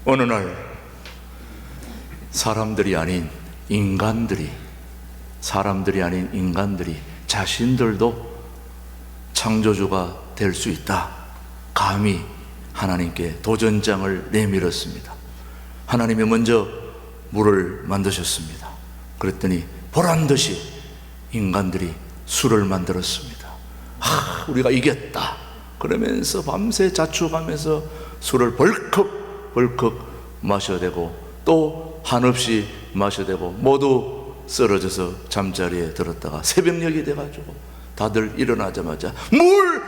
어느 날 사람들이 아닌 인간들이 자신들도 창조주가 될 수 있다, 감히 하나님께 도전장을 내밀었습니다. 하나님이 먼저 물을 만드셨습니다. 그랬더니 보란듯이 인간들이 술을 만들었습니다. 우리가 이겼다 그러면서 밤새 자축하면서 술을 벌컥 마셔대고 또 한없이 마셔대고 모두 쓰러져서 잠자리에 들었다가 새벽녘이 돼가지고 다들 일어나자마자 물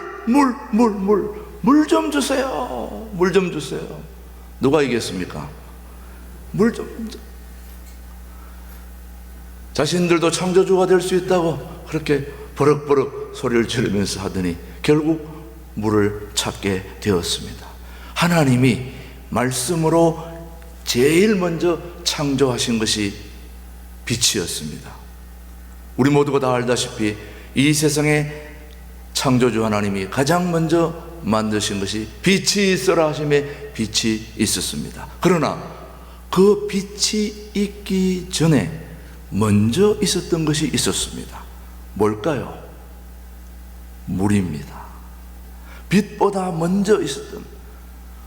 좀 주세요, 물 좀 주세요. 누가 이겼습니까? 물 좀. 자신들도 창조주가 될 수 있다고 그렇게 버럭버럭 소리를 지르면서 하더니 결국 물을 찾게 되었습니다. 하나님이 말씀으로 제일 먼저 창조하신 것이 빛이었습니다. 우리 모두가 다 알다시피 이 세상에 창조주 하나님이 가장 먼저 만드신 것이 빛이 있어라 하심에 빛이 있었습니다. 그러나 그 빛이 있기 전에 먼저 있었던 것이 있었습니다. 뭘까요? 물입니다. 빛보다 먼저 있었던,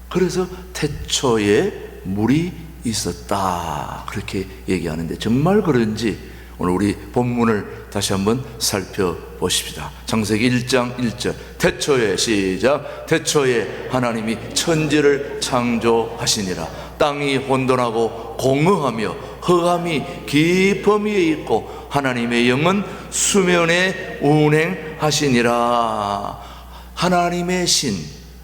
그래서 태초에 물이 있었다 그렇게 얘기하는데 정말 그런지 오늘 우리 본문을 다시 한번 살펴보십시다. 창세기 1장 1절 태초에, 시작, 태초에 하나님이 천지를 창조하시니라. 땅이 혼돈하고 공허하며 흑암이 깊음 위에 있고 하나님의 영은 수면에 운행하시니라. 하나님의 신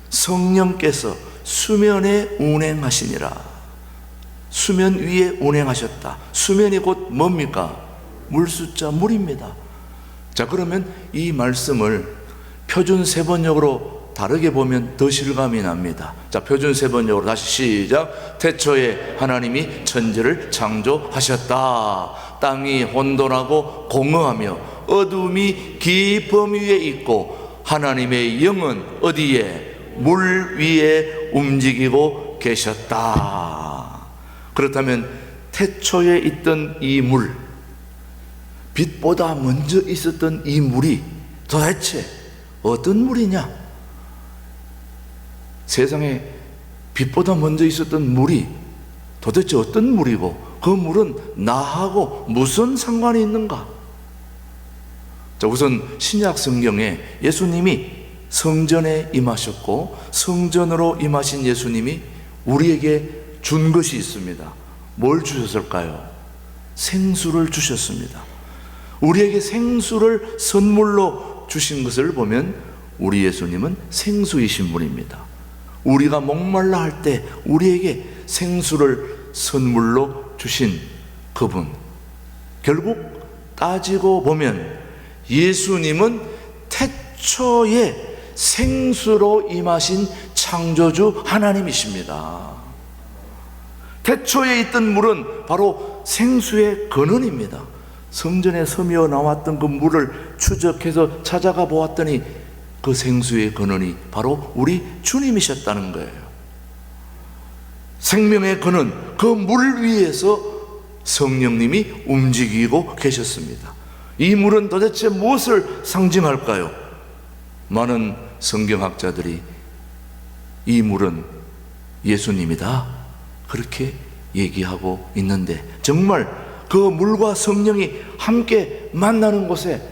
성령께서 수면에 운행하시니라. 수면 위에 운행하셨다. 수면이 곧 뭡니까? 물숫자 물입니다. 자, 그러면 이 말씀을 표준 세번역으로 다르게 보면 더 실감이 납니다. 자, 표준 세번역으로 다시 시작. 태초에 하나님이 천지를 창조하셨다. 땅이 혼돈하고 공허하며 어둠이 깊음 위에 있고 하나님의 영은 어디에? 물 위에 움직이고 계셨다. 그렇다면 태초에 있던 이 물, 빛보다 먼저 있었던 이 물이 도대체 어떤 물이냐? 세상에 빛보다 먼저 있었던 물이 도대체 어떤 물이고 그 물은 나하고 무슨 상관이 있는가? 자, 우선 신약 성경에 예수님이 성전에 임하셨고 성전으로 임하신 예수님이 우리에게 준 것이 있습니다. 뭘 주셨을까요? 생수를 주셨습니다. 우리에게 생수를 선물로 주신 것을 보면 우리 예수님은 생수이신 분입니다. 우리가 목말라 할 때 우리에게 생수를 선물로 주신 그분, 결국 따지고 보면 예수님은 태초에 생수로 임하신 창조주 하나님이십니다. 태초에 있던 물은 바로 생수의 근원입니다. 성전에 스며 나왔던 그 물을 추적해서 찾아가 보았더니 그 생수의 근원이 바로 우리 주님이셨다는 거예요. 생명의 근원, 그 물 위에서 성령님이 움직이고 계셨습니다. 이 물은 도대체 무엇을 상징할까요? 많은 성경학자들이 이 물은 예수님이다 그렇게 얘기하고 있는데, 정말 그 물과 성령이 함께 만나는 곳에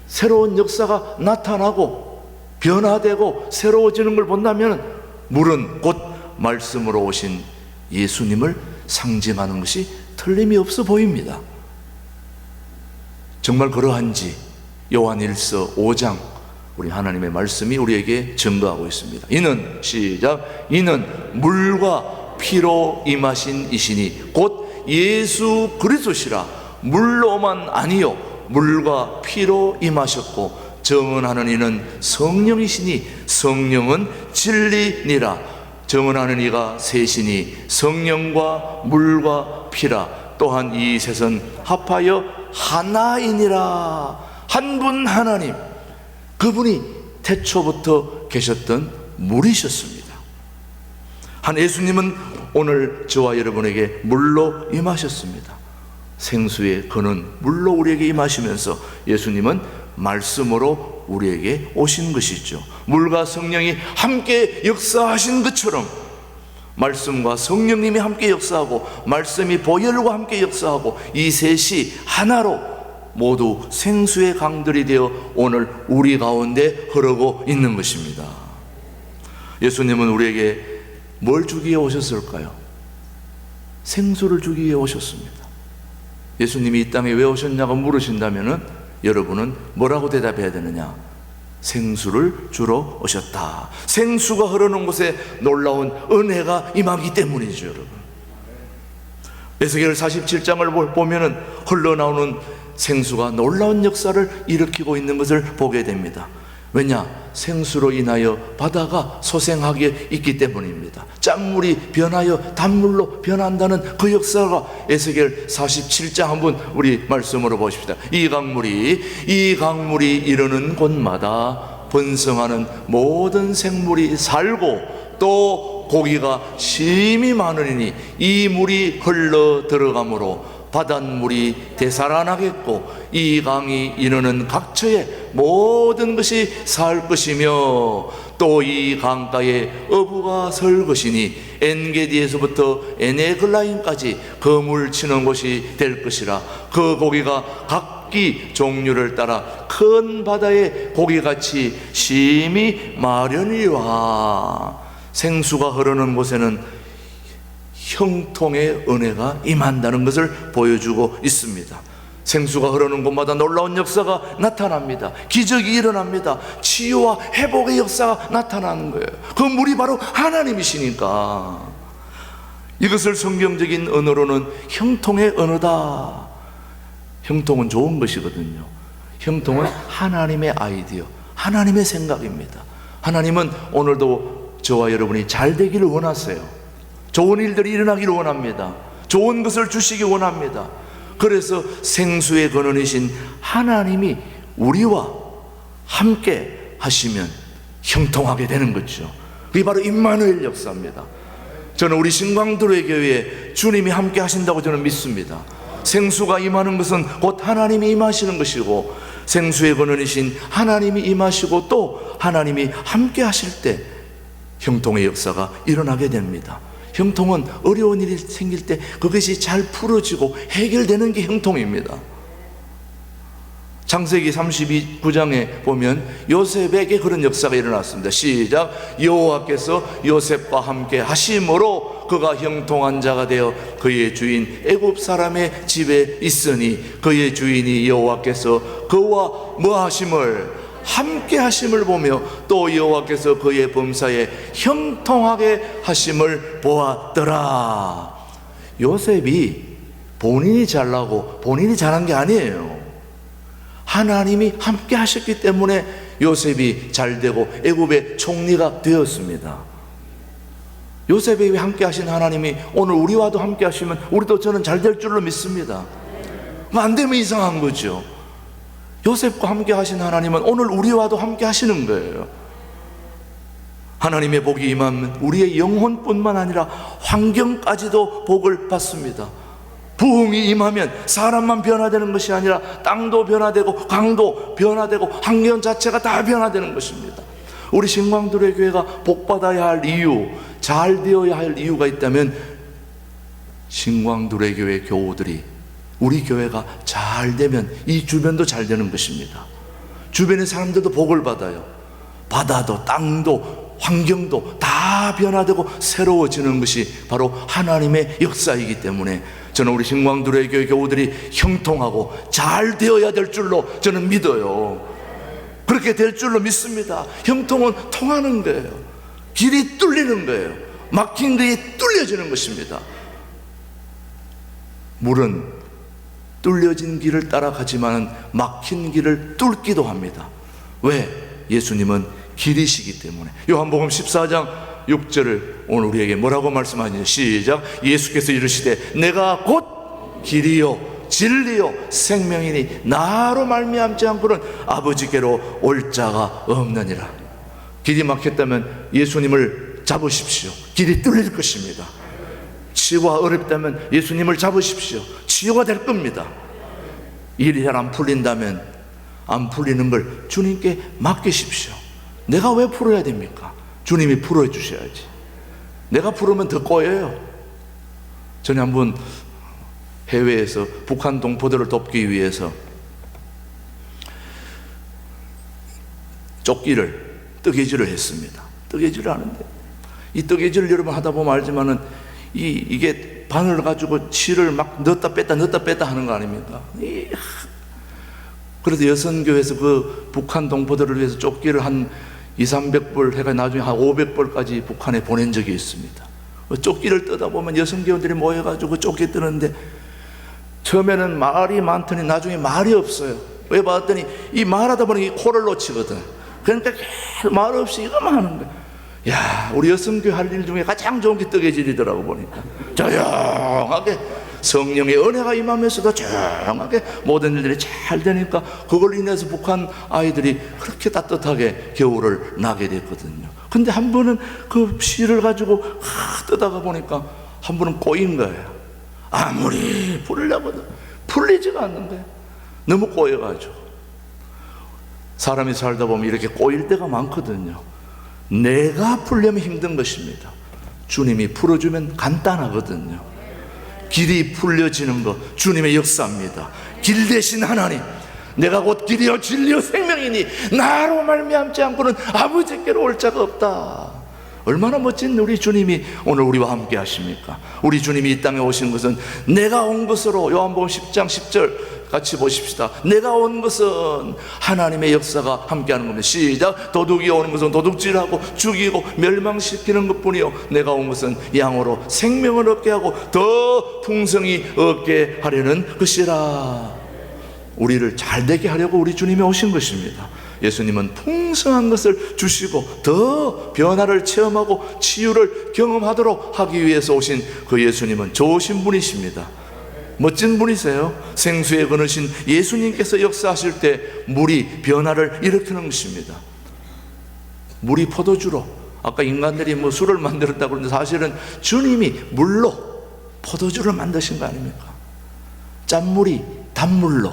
새로운 역사가 나타나고 변화되고 새로워지는 걸 본다면 물은 곧 말씀으로 오신 예수님을 상징하는 것이 틀림이 없어 보입니다. 정말 그러한지 요한일서 5장 우리 하나님의 말씀이 우리에게 증거하고 있습니다. 이는, 시작, 이는 물과 피로 임하신 이시니 곧 예수 그리스도시라. 물로만 아니요 물과 피로 임하셨고 정언하는 이는 성령이시니 성령은 진리니라. 정언하는 이가 셋이니 성령과 물과 피라. 또한 이 셋은 합하여 하나이니라. 한 분 하나님, 그분이 태초부터 계셨던 물이셨습니다. 한 예수님은 오늘 저와 여러분에게 물로 임하셨습니다. 생수의 근원 물로 우리에게 임하시면서 예수님은 말씀으로 우리에게 오신 것이죠. 물과 성령이 함께 역사하신 것처럼 말씀과 성령님이 함께 역사하고 말씀이 보혈과 함께 역사하고 이 셋이 하나로 모두 생수의 강들이 되어 오늘 우리 가운데 흐르고 있는 것입니다. 예수님은 우리에게 뭘 주기에 오셨을까요? 생수를 주기 위해 오셨습니다. 예수님이 이 땅에 왜 오셨냐고 물으신다면 여러분은 뭐라고 대답해야 되느냐? 생수를 주러 오셨다. 생수가 흐르는 곳에 놀라운 은혜가 임하기 때문이죠, 여러분. 에스겔 47장을 보면은 흘러나오는 생수가 놀라운 역사를 일으키고 있는 것을 보게 됩니다. 왜냐? 생수로 인하여 바다가 소생하게 있기 때문입니다. 짠물이 변하여 단물로 변한다는 그 역사가 에스겔 47장 한번 우리 말씀으로 보십시다. 이 강물이 이르는 곳마다 번성하는 모든 생물이 살고 또 고기가 심히 많으니 이 물이 흘러 들어가므로 바닷물이 되살아나겠고 이 강이 이르는 각처에 모든 것이 살 것이며 또 이 강가에 어부가 설 것이니 엔게디에서부터 에네글라임까지 그물 치는 곳이 될 것이라. 그 고기가 각기 종류를 따라 큰 바다의 고기같이 심히 마련이와 생수가 흐르는 곳에는 형통의 은혜가 임한다는 것을 보여주고 있습니다. 생수가 흐르는 곳마다 놀라운 역사가 나타납니다. 기적이 일어납니다. 치유와 회복의 역사가 나타나는 거예요. 그 물이 바로 하나님이시니까. 이것을 성경적인 언어로는 형통의 언어다. 형통은 좋은 것이거든요. 형통은 하나님의 아이디어, 하나님의 생각입니다. 하나님은 오늘도 저와 여러분이 잘 되기를 원하세요. 좋은 일들이 일어나기를 원합니다. 좋은 것을 주시기 원합니다. 그래서 생수의 근원이신 하나님이 우리와 함께 하시면 형통하게 되는 거죠. 그게 바로 임마누엘 역사입니다. 저는 우리 신광도로의 교회에 주님이 함께 하신다고 저는 믿습니다. 생수가 임하는 것은 곧 하나님이 임하시는 것이고 생수의 근원이신 하나님이 임하시고 또 하나님이 함께 하실 때 형통의 역사가 일어나게 됩니다. 형통은 어려운 일이 생길 때 그것이 잘 풀어지고 해결되는 게 형통입니다. 창세기 39장에 보면 요셉에게 그런 역사가 일어났습니다. 시작. 여호와께서 요셉과 함께 하심으로 그가 형통한 자가 되어 그의 주인 애굽 사람의 집에 있으니 그의 주인이 여호와께서 그와 뭐 하심을 함께 하심을 보며 또 여호와께서 그의 범사에 형통하게 하심을 보았더라. 요셉이 본인이 잘나고 본인이 잘한 게 아니에요. 하나님이 함께 하셨기 때문에 요셉이 잘되고 애굽의 총리가 되었습니다. 요셉에게 함께 하신 하나님이 오늘 우리와도 함께 하시면 우리도 저는 잘 될 줄로 믿습니다. 안 되면 이상한 거죠. 요셉과 함께 하신 하나님은 오늘 우리와도 함께 하시는 거예요. 하나님의 복이 임하면 우리의 영혼뿐만 아니라 환경까지도 복을 받습니다. 부흥이 임하면 사람만 변화되는 것이 아니라 땅도 변화되고 강도 변화되고 환경 자체가 다 변화되는 것입니다. 우리 신광도로의 교회가 복받아야 할 이유, 잘 되어야 할 이유가 있다면 신광도로의 교회 교우들이 우리 교회가 잘 되면 이 주변도 잘 되는 것입니다. 주변의 사람들도 복을 받아요. 바다도 땅도 환경도 다 변화되고 새로워지는 것이 바로 하나님의 역사이기 때문에 저는 우리 신광도로의 교회 교우들이 형통하고 잘 되어야 될 줄로 저는 믿어요. 그렇게 될 줄로 믿습니다. 형통은 통하는 거예요. 길이 뚫리는 거예요. 막힌 길이 뚫려지는 것입니다. 물은 뚫려진 길을 따라가지만 막힌 길을 뚫기도 합니다. 왜? 예수님은 길이시기 때문에. 요한복음 14장 6절을 오늘 우리에게 뭐라고 말씀하시냐? 시작. 예수께서 이르시되 내가 곧 길이요 진리요 생명이니 나로 말미암지 않고는 아버지께로 올 자가 없느니라. 길이 막혔다면 예수님을 잡으십시오. 길이 뚫릴 것입니다. 치유가 어렵다면 예수님을 잡으십시오. 치유가 될 겁니다. 일이 잘 안 풀린다면 안 풀리는 걸 주님께 맡기십시오. 내가 왜 풀어야 됩니까? 주님이 풀어주셔야지. 내가 풀으면 더 꼬여요. 전에 한번 해외에서 북한 동포들을 돕기 위해서 조끼를 뜨개질을 했습니다. 뜨개질을 하는데 이 뜨개질을 여러분 하다 보면 알지만은 이게 바늘 가지고 실을 막 넣었다 뺐다 하는 거 아닙니까? 그래서 여선교회에서 그 북한 동포들을 위해서 조끼를 한 200~300벌 해가 나중에 한 500벌까지 북한에 보낸 적이 있습니다. 조끼를 뜨다 보면 여성교원들이 모여가지고 조끼 뜨는데 처음에는 말이 많더니 나중에 말이 없어요. 왜 봤더니 이 말하다 보니 코를 놓치거든. 그러니까 계속 말 없이 이거만 하는 거야. 야, 우리 여성교회 할 일 중에 가장 좋은 게 뜨개질이더라고 보니까. 조용하게 성령의 은혜가 임하면서도 조용하게 모든 일들이 잘 되니까 그걸 인해서 북한 아이들이 그렇게 따뜻하게 겨울을 나게 됐거든요. 근데 한 번은 그 실을 가지고 뜨다가 보니까 한 번은 꼬인 거예요. 아무리 풀려거든 풀리지가 않는 거예요. 너무 꼬여가지고. 사람이 살다 보면 이렇게 꼬일 때가 많거든요. 내가 풀려면 힘든 것입니다. 주님이 풀어주면 간단하거든요. 길이 풀려지는 것 주님의 역사입니다. 길 대신 하나님, 내가 곧 길이요 진리요 생명이니 나로 말미암지 않고는 아버지께로 올 자가 없다. 얼마나 멋진 우리 주님이 오늘 우리와 함께 하십니까? 우리 주님이 이 땅에 오신 것은 내가 온 것으로, 요한복음 10장 10절 같이 보십시다. 내가 온 것은 하나님의 역사가 함께하는 겁니다. 시작. 도둑이 오는 것은 도둑질하고 죽이고 멸망시키는 것뿐이요 내가 온 것은 양으로 생명을 얻게 하고 더 풍성히 얻게 하려는 것이라. 우리를 잘되게 하려고 우리 주님이 오신 것입니다. 예수님은 풍성한 것을 주시고 더 변화를 체험하고 치유를 경험하도록 하기 위해서 오신 그 예수님은 좋으신 분이십니다. 멋진 분이세요. 생수에 거느신 예수님께서 역사하실 때 물이 변화를 일으키는 것입니다. 물이 포도주로, 아까 인간들이 뭐 술을 만들었다고 그러는데 사실은 주님이 물로 포도주를 만드신 거 아닙니까? 짠물이 단물로.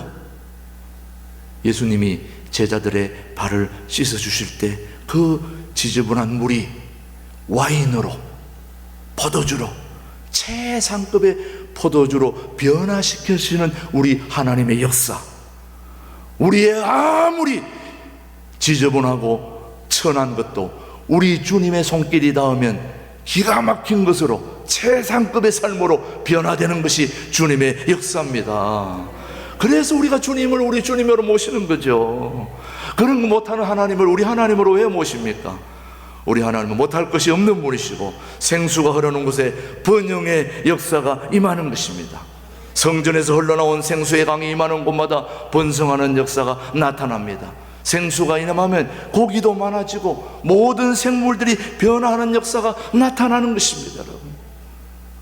예수님이 제자들의 발을 씻어 주실 때 그 지저분한 물이 와인으로, 포도주로, 최상급의 포도주로 변화시켜주시는 우리 하나님의 역사. 우리의 아무리 지저분하고 천한 것도 우리 주님의 손길이 닿으면 기가 막힌 것으로 최상급의 삶으로 변화되는 것이 주님의 역사입니다. 그래서 우리가 주님을 우리 주님으로 모시는 거죠. 그런 거 못하는 하나님을 우리 하나님으로 왜 모십니까? 우리 하나님은 못할 것이 없는 분이시고 생수가 흐르는 곳에 번영의 역사가 임하는 것입니다. 성전에서 흘러나온 생수의 강이 임하는 곳마다 번성하는 역사가 나타납니다. 생수가 임하면 고기도 많아지고 모든 생물들이 변화하는 역사가 나타나는 것입니다. 여러분,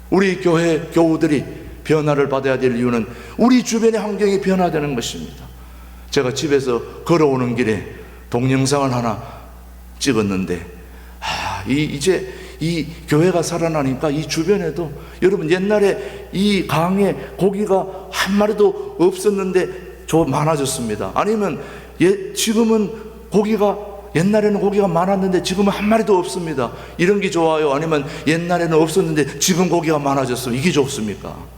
우리 교회 교우들이 변화를 받아야 될 이유는 우리 주변의 환경이 변화되는 것입니다. 제가 집에서 걸어오는 길에 동영상을 하나 찍었는데 이제 이 교회가 살아나니까 이 주변에도, 여러분 옛날에 이 강에 고기가 한 마리도 없었는데 많아졌습니다. 아니면 지금은 옛날에는 고기가 많았는데 지금은 한 마리도 없습니다. 이런 게 좋아요? 아니면 옛날에는 없었는데 지금 고기가 많아졌어요? 이게 좋습니까?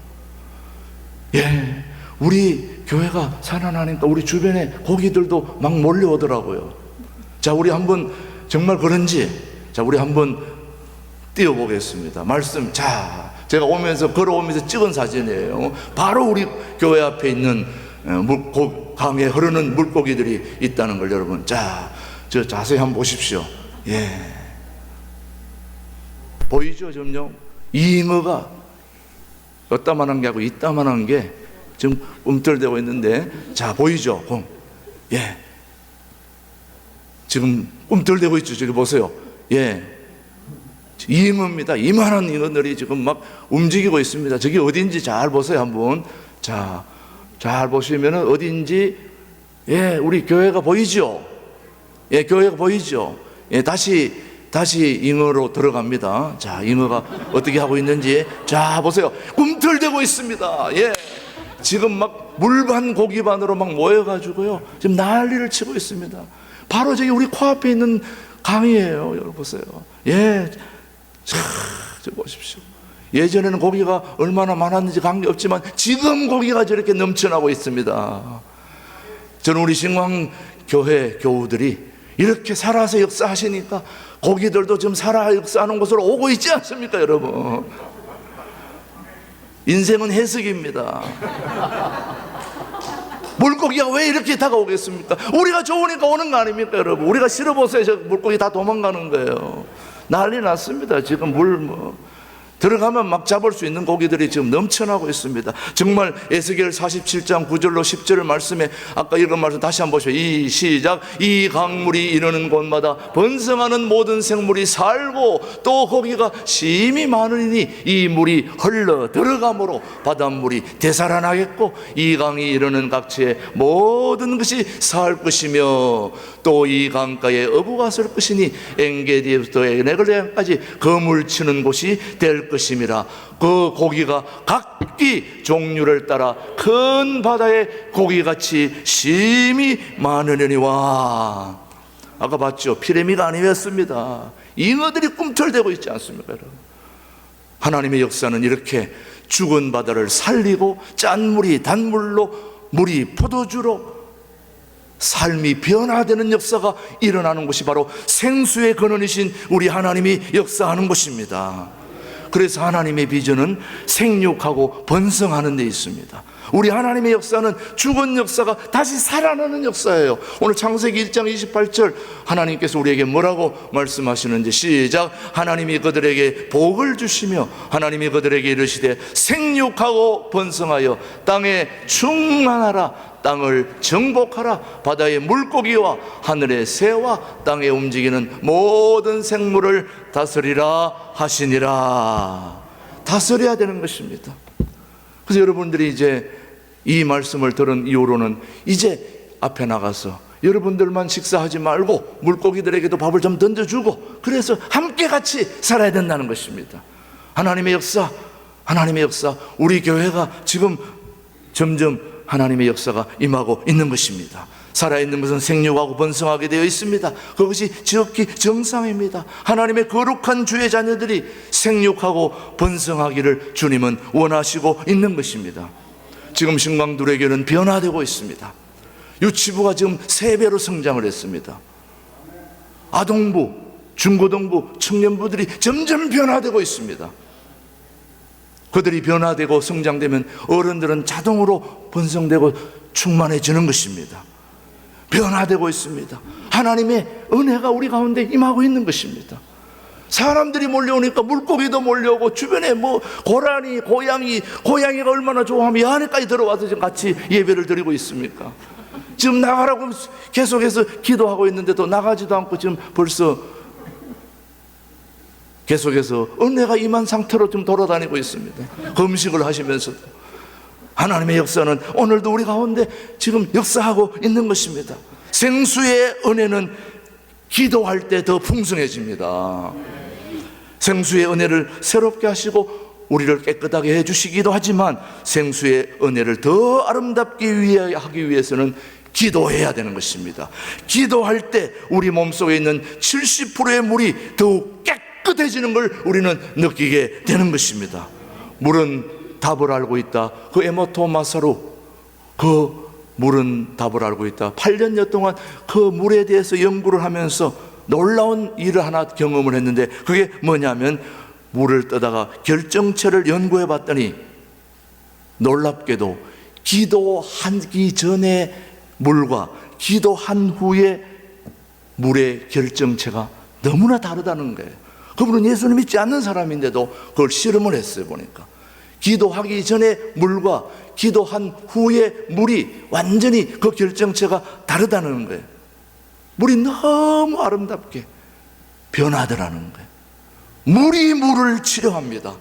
예, 우리 교회가 살아나니까 우리 주변에 고기들도 막 몰려오더라고요. 자, 우리 한번 정말 그런지, 자, 우리 한번 띄워보겠습니다. 말씀. 자, 제가 걸어오면서 찍은 사진이에요. 바로 우리 교회 앞에 있는 강에 흐르는 물고기들이 있다는 걸 여러분, 자, 저 자세히 한번 보십시오. 예, 보이죠? 점점 잉어가 어따만한 게 하고 이따만한 게 지금 움틀대고 있는데, 자, 보이죠? 예, 지금 꿈틀대고 있죠. 저기 보세요. 예, 잉어입니다. 이만한 잉어들이 지금 막 움직이고 있습니다. 저기 어딘지 잘 보세요 한번. 자, 잘 보시면은 어딘지, 예, 우리 교회가 보이죠? 예, 교회가 보이죠? 예, 다시 다시 잉어로 들어갑니다. 자, 잉어가 어떻게 하고 있는지 자 보세요. 꿈틀대고 있습니다. 예, 지금 막 물반 고기반으로 막 모여가지고요, 지금 난리를 치고 있습니다. 바로 저기 우리 코앞에 있는 강이에요. 여러분 보세요. 예, 자, 저 보십시오. 예전에는 고기가 얼마나 많았는지 관계없지만 지금 고기가 저렇게 넘쳐나고 있습니다. 저는 우리 신광교회 교우들이 이렇게 살아서 역사하시니까 고기들도 지금 살아 역사하는 곳으로 오고 있지 않습니까, 여러분? 인생은 해석입니다. 물고기가 왜 이렇게 다가오겠습니까? 우리가 좋으니까 오는 거 아닙니까, 여러분? 우리가 싫어보세요. 저 물고기 다 도망가는 거예요. 난리 났습니다. 지금 들어가면 막 잡을 수 있는 고기들이 지금 넘쳐나고 있습니다. 정말 에스겔 47장 9절로 10절 말씀에 아까 읽은 말씀 다시 한번 보시죠. 시작. 이 강물이 이르는 곳마다 번성하는 모든 생물이 살고 또 고기가 심히 많으니 이 물이 흘러 들어가므로 바닷물이 되살아나겠고 이 강이 이르는 각지에 모든 것이 살 것이며 또 이 강가에 어부가 설 것이니 엔게디부터 에네글레안까지 그물 치는 곳이 될 것임이라. 그 고기가 각기 종류를 따라 큰 바다의 고기같이 심히 많으려니와. 아까 봤죠? 피레미가 아니었습니다. 잉어들이 꿈틀대고 있지 않습니까, 여러분? 하나님의 역사는 이렇게 죽은 바다를 살리고 짠물이 단물로, 물이 포도주로 삶이 변화되는 역사가 일어나는 것이 바로 생수의 근원이신 우리 하나님이 역사하는 것입니다. 그래서 하나님의 비전은 생육하고 번성하는 데 있습니다. 우리 하나님의 역사는 죽은 역사가 다시 살아나는 역사예요. 오늘 창세기 1장 28절 하나님께서 우리에게 뭐라고 말씀하시는지 시작. 하나님이 그들에게 복을 주시며 하나님이 그들에게 이르시되 생육하고 번성하여 땅에 충만하라. 땅을 정복하라. 바다의 물고기와 하늘의 새와 땅에 움직이는 모든 생물을 다스리라 하시니라. 다스려야 되는 것입니다. 그래서 여러분들이 이제 이 말씀을 들은 이후로는 이제 앞에 나가서 여러분들만 식사하지 말고 물고기들에게도 밥을 좀 던져주고 그래서 함께 같이 살아야 된다는 것입니다. 하나님의 역사, 우리 교회가 지금 점점 하나님의 역사가 임하고 있는 것입니다. 살아있는 것은 생육하고 번성하게 되어 있습니다. 그것이 지극히 정상입니다. 하나님의 거룩한 주의 자녀들이 생육하고 번성하기를 주님은 원하시고 있는 것입니다. 지금 신광두레교는 변화되고 있습니다. 유치부가 지금 3배로 성장을 했습니다. 아동부, 중고등부, 청년부들이 점점 변화되고 있습니다. 그들이 변화되고 성장되면 어른들은 자동으로 번성되고 충만해지는 것입니다. 변화되고 있습니다. 하나님의 은혜가 우리 가운데 임하고 있는 것입니다. 사람들이 몰려오니까 물고기도 몰려오고 주변에 고라니, 고양이가 얼마나 좋아하면 이 안에까지 들어와서 지금 같이 예배를 드리고 있습니까? 지금 나가라고 계속해서 기도하고 있는데도 나가지도 않고 지금 벌써 계속해서 은혜가 임한 상태로 좀 돌아다니고 있습니다. 금식을 하시면서도. 하나님의 역사는 오늘도 우리 가운데 지금 역사하고 있는 것입니다. 생수의 은혜는 기도할 때 더 풍성해집니다. 생수의 은혜를 새롭게 하시고 우리를 깨끗하게 해주시기도 하지만 생수의 은혜를 더 아름답게 하기 위해서는 기도해야 되는 것입니다. 기도할 때 우리 몸속에 있는 70%의 물이 더욱 깨끗해지는 걸 우리는 느끼게 되는 것입니다. 물은 답을 알고 있다. 그 에모토마사로 그 물은 답을 알고 있다. 8년여 동안 그 물에 대해서 연구를 하면서 놀라운 일을 하나 경험을 했는데 그게 뭐냐면 물을 떠다가 결정체를 연구해 봤더니 놀랍게도 기도하기 전에 물과 기도한 후에 물의 결정체가 너무나 다르다는 거예요. 그분은 예수를 믿지 않는 사람인데도 그걸 실험을 했어요. 보니까 기도하기 전에 물과 기도한 후에 물이 완전히 그 결정체가 다르다는 거예요. 물이 너무 아름답게 변하더라는 거예요. 물이 물을 치료합니다.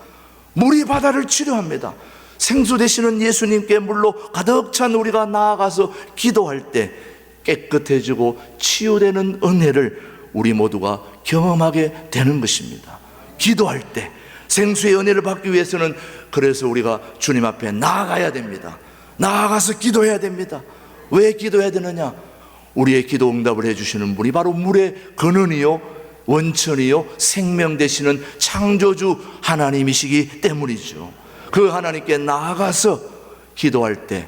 물이 바다를 치료합니다. 생수 되시는 예수님께 물로 가득 찬 우리가 나아가서 기도할 때 깨끗해지고 치유되는 은혜를 우리 모두가 경험하게 되는 것입니다. 기도할 때 생수의 은혜를 받기 위해서는 그래서 우리가 주님 앞에 나아가야 됩니다. 나아가서 기도해야 됩니다. 왜 기도해야 되느냐? 우리의 기도 응답을 해주시는 분이 바로 물의 근원이요 원천이요 생명 되시는 창조주 하나님이시기 때문이죠. 그 하나님께 나아가서 기도할 때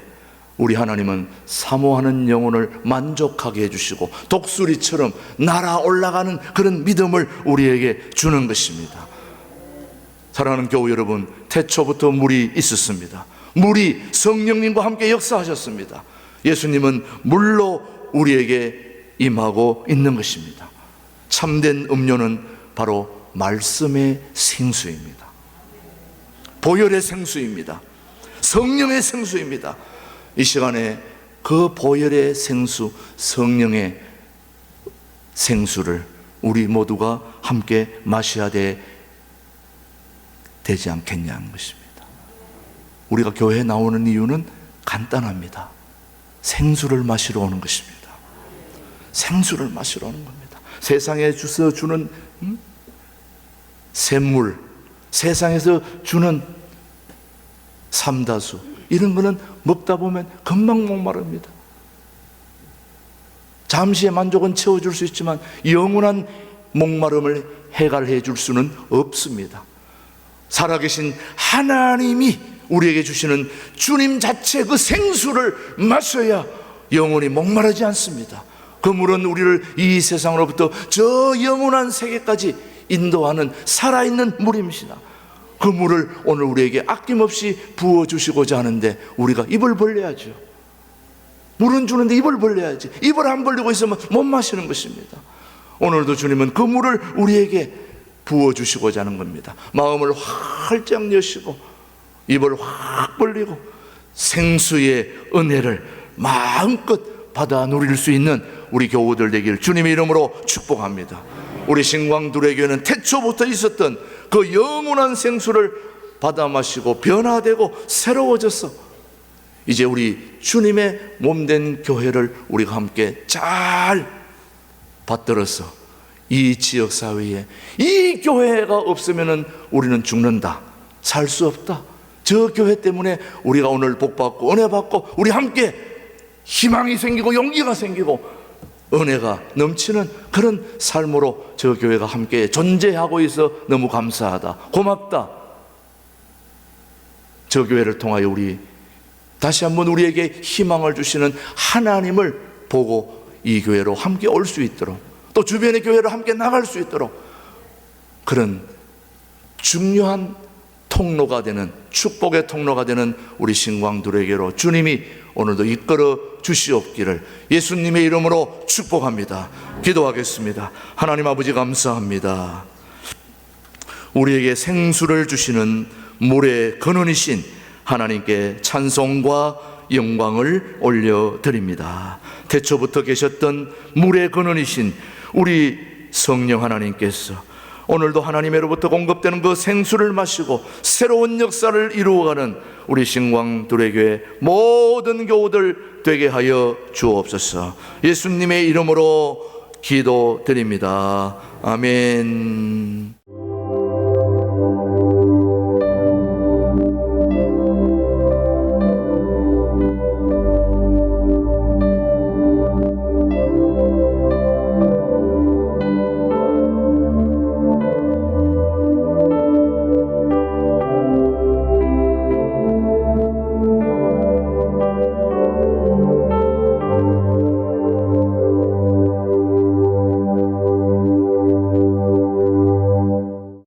우리 하나님은 사모하는 영혼을 만족하게 해주시고 독수리처럼 날아 올라가는 그런 믿음을 우리에게 주는 것입니다. 사랑하는 교우 여러분, 태초부터 물이 있었습니다. 물이 성령님과 함께 역사하셨습니다. 예수님은 물로 우리에게 임하고 있는 것입니다. 참된 음료는 바로 말씀의 생수입니다. 보혈의 생수입니다. 성령의 생수입니다. 이 시간에 그 보혈의 생수, 성령의 생수를 우리 모두가 함께 마셔야 되지 않겠냐는 것입니다. 우리가 교회에 나오는 이유는 간단합니다. 생수를 마시러 오는 것입니다. 생수를 마시러 오는 겁니다. 세상에 주서 주는 샘물, 세상에서 주는 삼다수, 이런 거는 먹다 보면 금방 목마릅니다. 잠시의 만족은 채워줄 수 있지만 영원한 목마름을 해결해 줄 수는 없습니다. 살아계신 하나님이 우리에게 주시는 주님 자체 그 생수를 마셔야 영원히 목마르지 않습니다. 그 물은 우리를 이 세상으로부터 저 영원한 세계까지 인도하는 살아있는 물입니다. 그 물을 오늘 우리에게 아낌없이 부어주시고자 하는데 우리가 입을 벌려야죠. 물은 주는데 입을 벌려야지. 입을 안 벌리고 있으면 못 마시는 것입니다. 오늘도 주님은 그 물을 우리에게 부어주시고자 하는 겁니다. 마음을 활짝 여시고 입을 확 벌리고 생수의 은혜를 마음껏 받아 누릴 수 있는 우리 교우들 되길 주님의 이름으로 축복합니다. 우리 신광두레교회는 태초부터 있었던 그 영원한 생수를 받아 마시고 변화되고 새로워져서 이제 우리 주님의 몸된 교회를 우리가 함께 잘 받들어서 이 지역사회에 이 교회가 없으면 우리는 죽는다, 살 수 없다, 저 교회 때문에 우리가 오늘 복받고 은혜받고 우리 함께 희망이 생기고 용기가 생기고 은혜가 넘치는 그런 삶으로 저 교회가 함께 존재하고 있어 너무 감사하다, 고맙다. 저 교회를 통하여 우리 다시 한번 우리에게 희망을 주시는 하나님을 보고 이 교회로 함께 올 수 있도록, 또 주변의 교회로 함께 나갈 수 있도록 그런 중요한 통로가 되는, 축복의 통로가 되는 우리 신광두레교로 주님이 오늘도 이끌어 주시옵기를 예수님의 이름으로 축복합니다. 기도하겠습니다. 하나님 아버지 감사합니다. 우리에게 생수를 주시는 물의 근원이신 하나님께 찬송과 영광을 올려드립니다. 태초부터 계셨던 물의 근원이신 우리 성령 하나님께서 오늘도 하나님으로부터 공급되는 그 생수를 마시고 새로운 역사를 이루어가는 우리 신광두레교회 모든 교우들 되게 하여 주옵소서. 예수님의 이름으로 기도드립니다. 아멘.